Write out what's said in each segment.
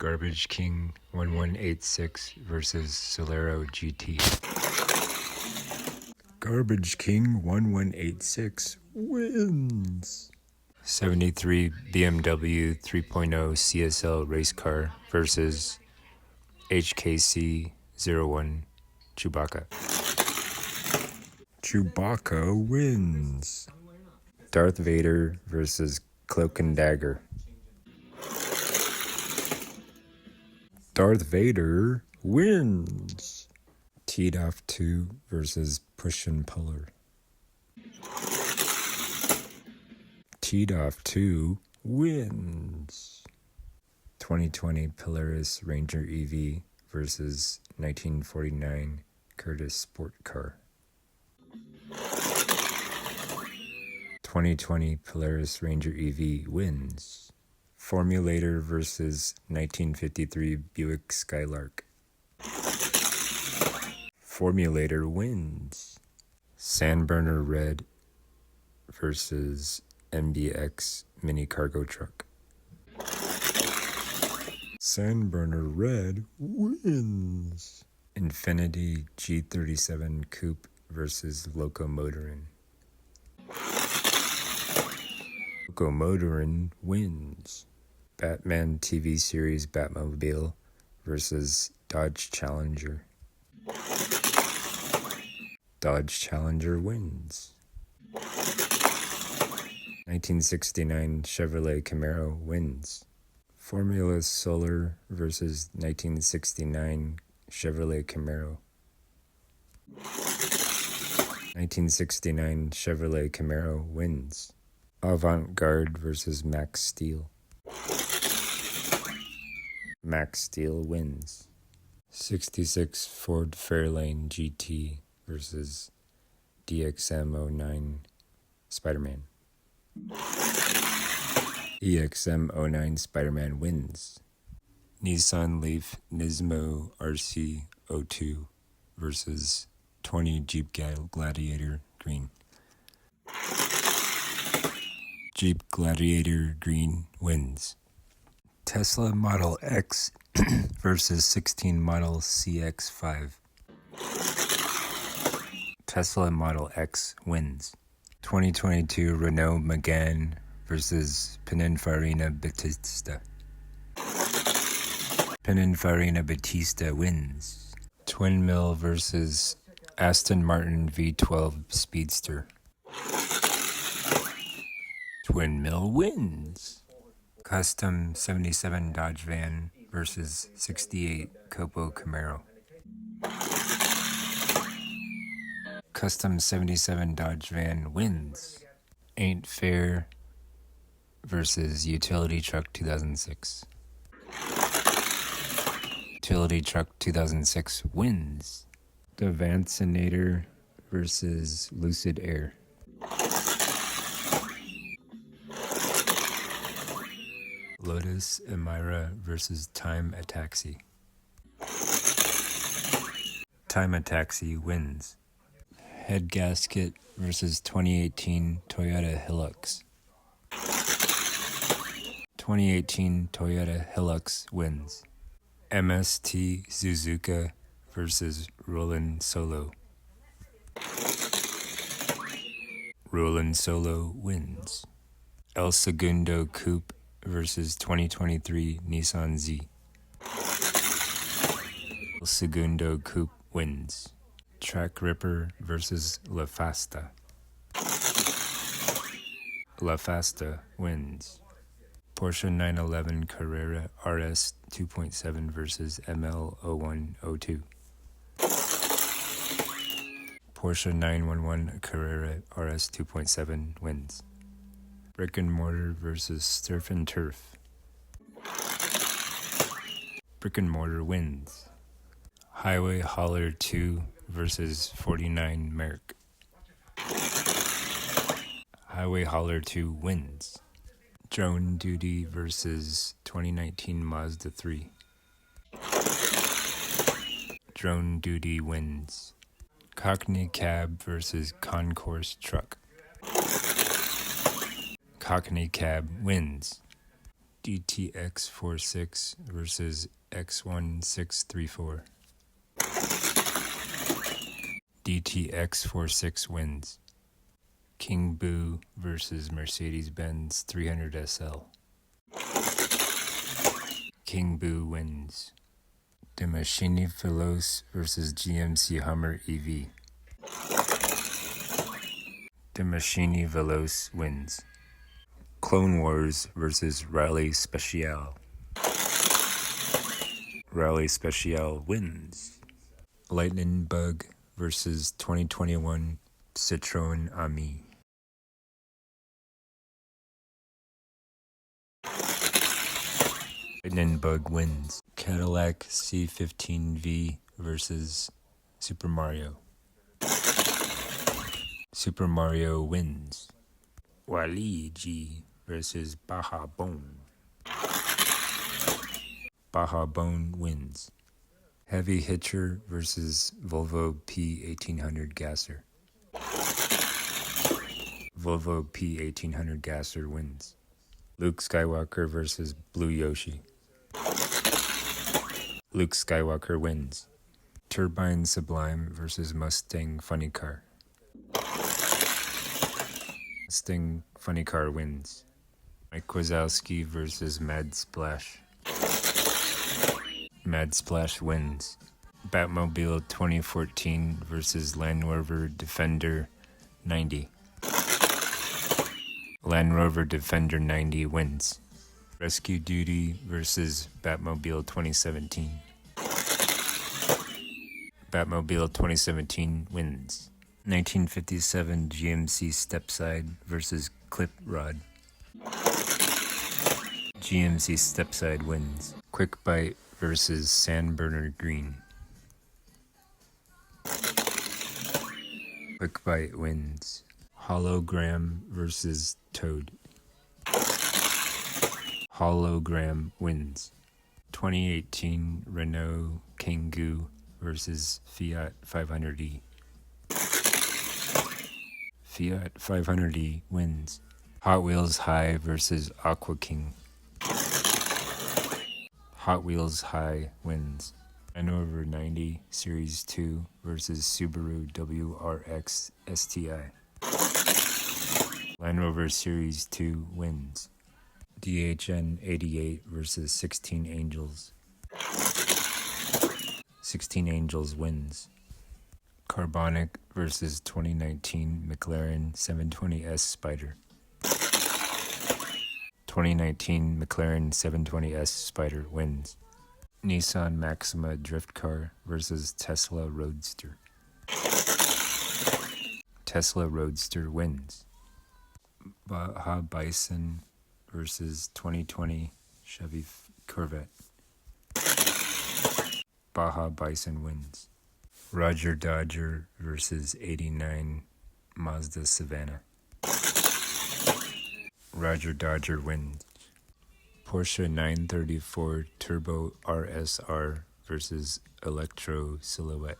Garbage King 1186 versus Solero GT. Garbage King 1186 wins. 73 BMW 3.0 CSL race car versus HKC 01 Chewbacca. Chewbacca wins. Darth Vader versus Cloak and Dagger. Darth Vader wins. Teed Off 2 versus Push and Puller. Teed Off 2 wins. 2020 Polaris Ranger EV versus 1949 Curtiss Sport Car. 2020 Polaris Ranger EV wins. Formulator versus 1953 Buick Skylark. Formulator wins. Sandburner Red versus MBX Mini Cargo Truck. Sandburner Red wins. Infiniti G37 Coupe versus Locomotorin. Locomotorin wins. Batman TV series Batmobile versus Dodge Challenger. Dodge Challenger wins. 1969 Chevrolet Camaro wins. Formula Solar versus 1969 Chevrolet Camaro. 1969 Chevrolet Camaro wins. Avant-Garde versus Max Steel. Max Steel wins. 66 Ford Fairlane GT versus DXM09 Spider-Man. EXM09 Spider-Man wins. Nissan Leaf Nismo RC02 versus 20 Jeep Gladiator Green. Jeep Gladiator Green wins. Tesla Model X versus 16 Model CX5. Tesla Model X wins. 2022 Renault Megane versus Pininfarina Battista. Pininfarina Battista wins. Twin Mill versus Aston Martin V12 Speedster. Twin Mill wins. Custom 77 Dodge Van versus 68 Copo Camaro. Custom 77 Dodge Van wins. Ain't Fair versus Utility Truck 2006. Utility Truck 2006 wins. The Vancinator versus Lucid Air. Lotus Emira versus Time Ataxi. Time Ataxi wins. Head Gasket versus 2018 Toyota Hilux. 2018 Toyota Hilux wins. MST Suzuka versus Roland Solo. Roland Solo wins. El Segundo Coupe versus 2023 Nissan Z. El Segundo Coupe wins. Track Ripper versus La Fasta. La Fasta wins. Porsche 911 Carrera RS 2.7 versus ML0102. Porsche 911 Carrera RS 2.7 wins. Brick and Mortar versus Surf and Turf. Brick and Mortar wins. Highway Hauler 2 versus 49 Merc. Highway Hauler 2 wins. Drone Duty versus 2019 Mazda 3. Drone Duty wins. Cockney Cab versus Concourse Truck. Cockney Cab wins. DTX46 versus X1634. DTX46 wins. King Boo versus Mercedes-Benz 300 SL. King Boo wins. The Machine Veloce versus GMC Hummer EV. The Machine Veloce wins. Clone Wars versus Rally Special. Rally Special wins. Lightning Bug versus 2021 Citroën Ami. Lightning Bug wins. Cadillac C15V versus Super Mario. Super Mario wins. Wally G versus Baja Bone. Baja Bone wins. Heavy Hitcher versus Volvo P1800 Gasser. Volvo P1800 Gasser wins. Luke Skywalker versus Blue Yoshi. Luke Skywalker wins. Turbine Sublime versus Mustang Funny Car. Mustang Funny Car wins. Mike Wazowski versus Mad Splash. Mad Splash wins. Batmobile 2014 versus Land Rover Defender 90. Land Rover Defender 90 wins. Rescue Duty versus Batmobile 2017. Batmobile 2017 wins. 1957 GMC Stepside versus Clip Rod. GMC Stepside wins. Quick Bite versus San Bernard Green. Quick Bite wins. Hologram versus Toad. Hologram wins. 2018 Renault Kangoo versus Fiat 500e. Fiat 500e wins. Hot Wheels High versus Aqua King. Hot Wheels High wins. Land Rover 90 Series 2 versus Subaru WRX STI. Land Rover Series 2 wins. DHN 88 versus 16 Angels. 16 Angels wins. Carbonic versus 2019 McLaren 720S Spider. 2019 McLaren 720S Spider wins. Nissan Maxima Drift Car versus Tesla Roadster. Tesla Roadster wins. Baja Bison versus 2020 Chevy Corvette. Baja Bison wins. Roger Dodger versus 89 Mazda Savannah. Roger Dodger wins. Porsche 934 Turbo RSR versus Electro Silhouette.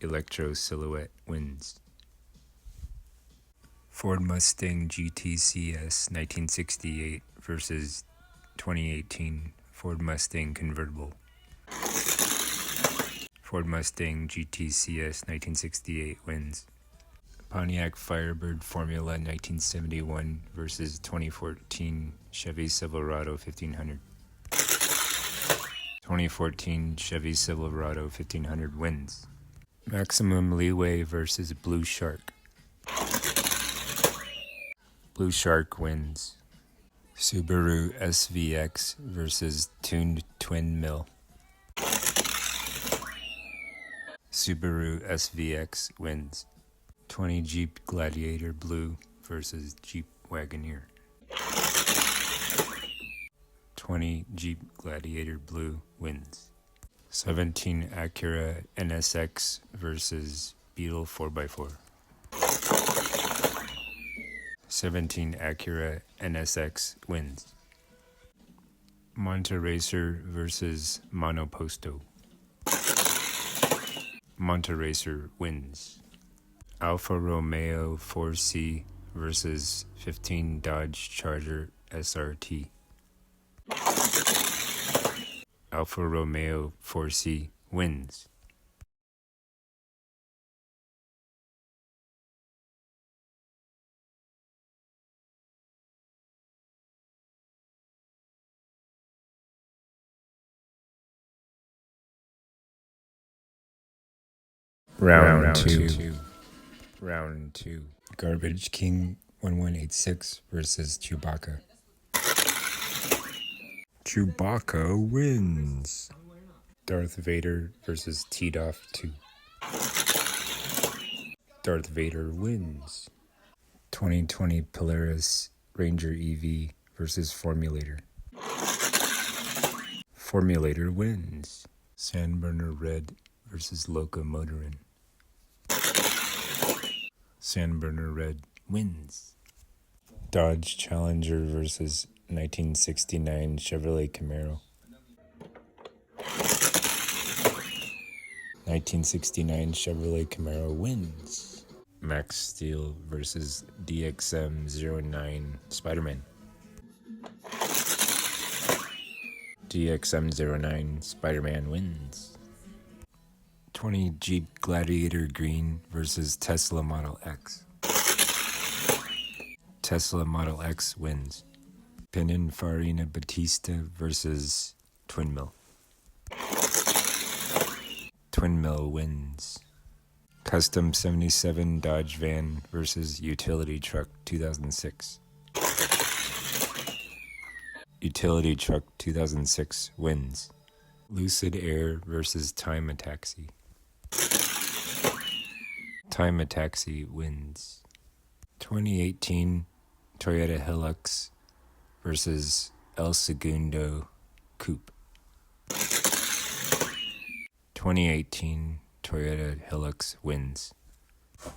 Electro Silhouette wins. Ford Mustang GT-CS 1968 versus 2018 Ford Mustang Convertible. Ford Mustang GT-CS 1968 wins. Pontiac Firebird Formula 1971 versus 2014 Chevy Silverado 1500. 2014 Chevy Silverado 1500 wins. Maximum Leeway versus Blue Shark. Blue Shark wins. Subaru SVX versus Tuned Twin Mill. Subaru SVX wins. 20 Jeep Gladiator Blue versus Jeep Wagoneer. 20 Jeep Gladiator Blue wins. 17 Acura NSX versus Beetle 4x4. 17 Acura NSX wins. Monte Racer versus Monoposto. Monte Racer wins. Alfa Romeo 4C versus 15 Dodge Charger SRT. Alfa Romeo 4C wins. Round two. Round 2. Garbage King 1186 versus Chewbacca. Chewbacca wins. Darth Vader versus T-Doff 2. Darth Vader wins. 2020 Polaris Ranger EV versus Formulator. Formulator wins. Sandburner Red versus Locomotorin. Sandburner Red wins. Dodge Challenger versus 1969 Chevrolet Camaro. 1969 Chevrolet Camaro wins. Max Steel versus DXM09 Spider-Man. DXM09 Spider-Man wins. 20 Jeep Gladiator Green versus Tesla Model X. Tesla Model X wins. Pininfarina Batista versus Twin Mill. Twin Mill wins. Custom 77 Dodge Van versus Utility Truck 2006. Utility Truck 2006 wins. Lucid Air versus Time a Taxi. Time a Taxi wins. 2018 Toyota Hilux versus El Segundo Coupe. 2018 Toyota Hilux wins.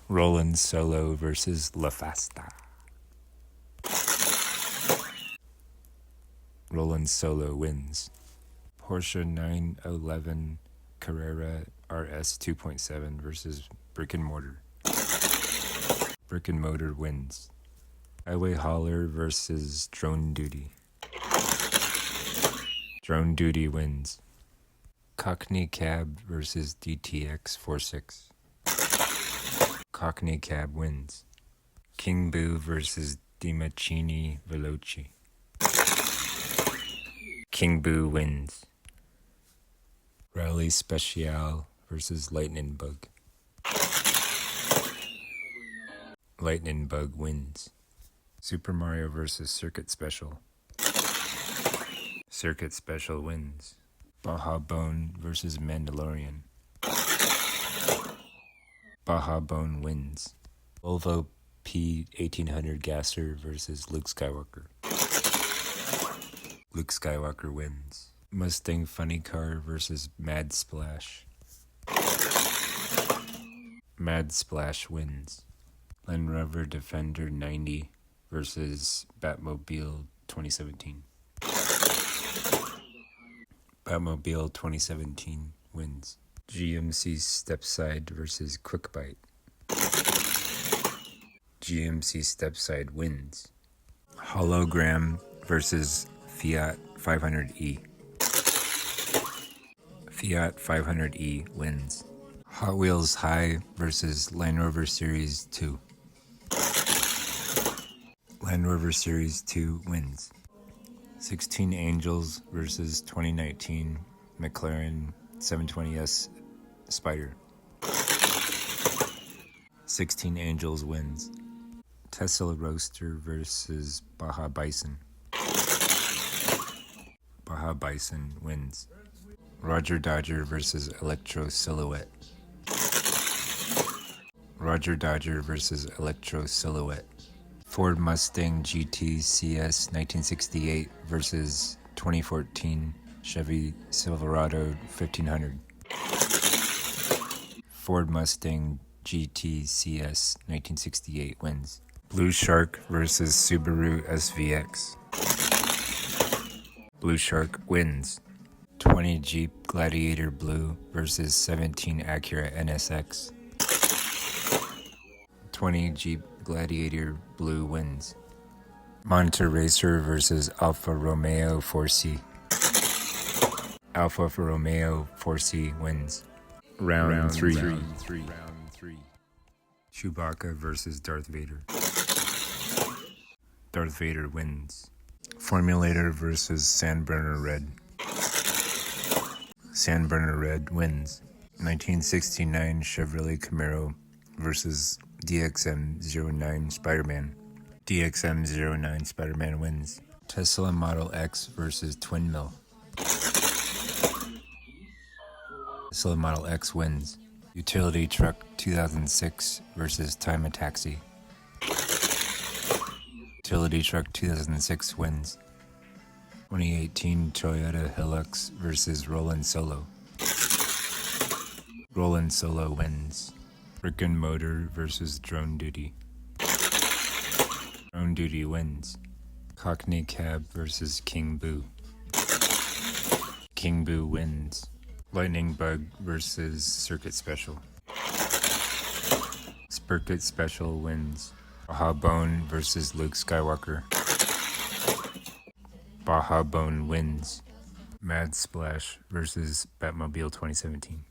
Roland Solo versus La Fasta. Roland Solo wins. Porsche 911 Carrera RS 2.7 versus Brick and Mortar. Brick and Mortar wins. Highway Hauler versus Drone Duty. Drone Duty wins. Cockney Cab versus DTX 46. Cockney Cab wins. King Boo versus DiMacchini Veloci. King Boo wins. Rally Speciale versus Lightning Bug. Lightning Bug wins. Super Mario versus Circuit Special. Circuit Special wins. Baja Bone versus Mandalorian. Baja Bone wins. Volvo P1800 Gasser versus Luke Skywalker. Luke Skywalker wins. Mustang Funny Car versus Mad Splash. Mad Splash wins. Land Rover Defender 90 versus Batmobile 2017. Batmobile 2017 wins. GMC Stepside versus Quick Bite. GMC Stepside wins. Hologram versus Fiat 500e. Fiat 500e wins. Hot Wheels High versus Land Rover Series 2. Land Rover Series 2 wins. 16 Angels versus 2019 McLaren 720S Spider. 16 Angels wins. Tesla Roadster versus Baja Bison. Baja Bison wins. Roger Dodger versus Electro Silhouette. Roger Dodger versus Electro Silhouette. Ford Mustang GT CS 1968 versus 2014 Chevy Silverado 1500. Ford Mustang GT CS 1968 wins. Blue Shark versus Subaru SVX. Blue Shark wins. 20 Jeep Gladiator Blue versus 17 Acura NSX. 20 Jeep Gladiator Blue wins. Monte Racer versus Alfa Romeo 4C. Alfa Romeo 4C wins. Round three. Chewbacca versus Darth Vader. Darth Vader wins. Formulator versus Sandburner Red. Sandburner Red wins. 1969 Chevrolet Camaro versus DXM09 Spider-Man. DXM09 Spider-Man wins. Tesla Model X versus Twin Mill. Tesla Model X wins. Utility Truck 2006 versus Time a Taxi. Utility Truck 2006 wins. 2018 Toyota Hilux versus Roland Solo. Roland Solo wins. Brick and Motor versus Drone Duty. Drone Duty wins. Cockney Cab versus King Boo. King Boo wins. Lightning Bug versus Circuit Special. Circuit Special wins. Baja Bone versus Luke Skywalker. Baja Bone wins. Mad Splash versus Batmobile 2017.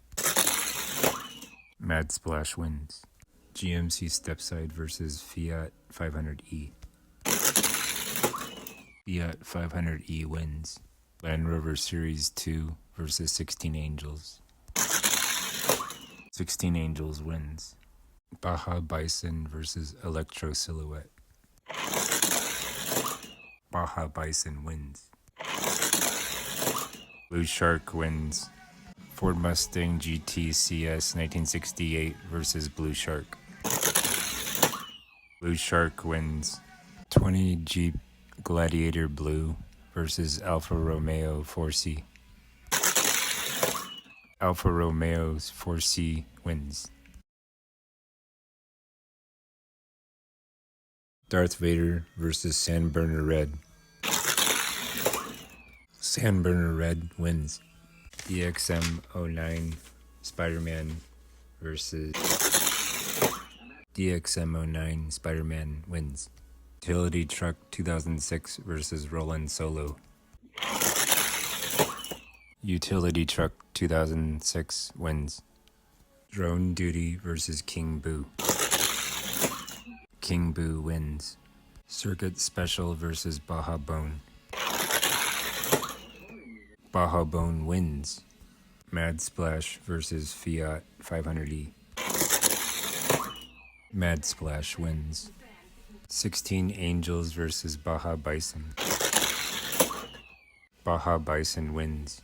Mad Splash wins. GMC Stepside versus Fiat 500e. Fiat 500e wins. Land Rover Series 2 versus 16 Angels. 16 Angels wins. Baja Bison versus Electro Silhouette. Baja Bison wins. Blue Shark wins. Ford Mustang GT CS 1968 versus Blue Shark. Blue Shark wins. 20 Jeep Gladiator Blue versus Alfa Romeo 4C. Alfa Romeo's 4C wins. Darth Vader versus Sandburner Red. Sandburner Red wins. DXM09 Spider-Man versus DXM09 Spider-Man wins. Utility Truck 2006 versus Roland Solo. Utility Truck 2006 wins. Drone Duty versus King Boo. King Boo wins. Circuit Special versus Baja Bone. Baja Bone wins. Mad Splash versus Fiat 500e. Mad Splash wins. 16 Angels versus Baja Bison. Baja Bison wins.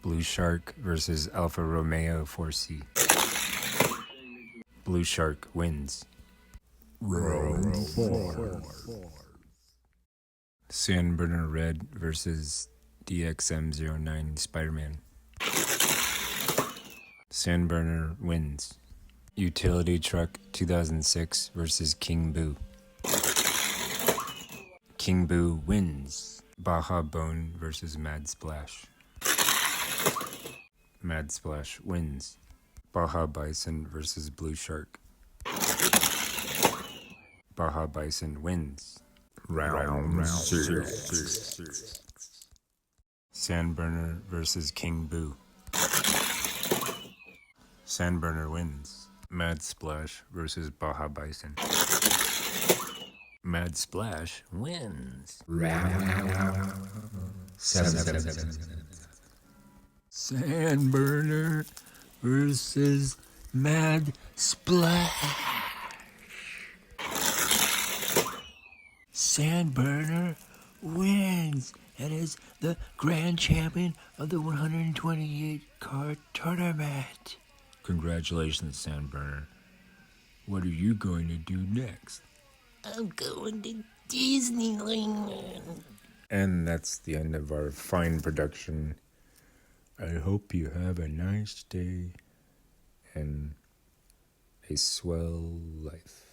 Blue Shark versus Alfa Romeo 4C. Blue Shark wins. Round 4. Sandburner Red versus DXM09 Spider-Man. Sandburner wins. Utility Truck 2006 versus King Boo. King Boo wins. Baja Bone versus Mad Splash. Mad Splash wins. Baja Bison versus Blue Shark. Baja Bison wins. Round 6. Sandburner versus King Boo. Sandburner wins. Mad Splash versus Baja Bison. Mad Splash wins. Round 7. Sandburner versus Mad Splash. Sandburner wins and is the grand champion of the 128 car tournament. Congratulations, Sandburner. What are you going to do next? I'm going to Disneyland. And that's the end of our fine production. I hope you have a nice day and a swell life.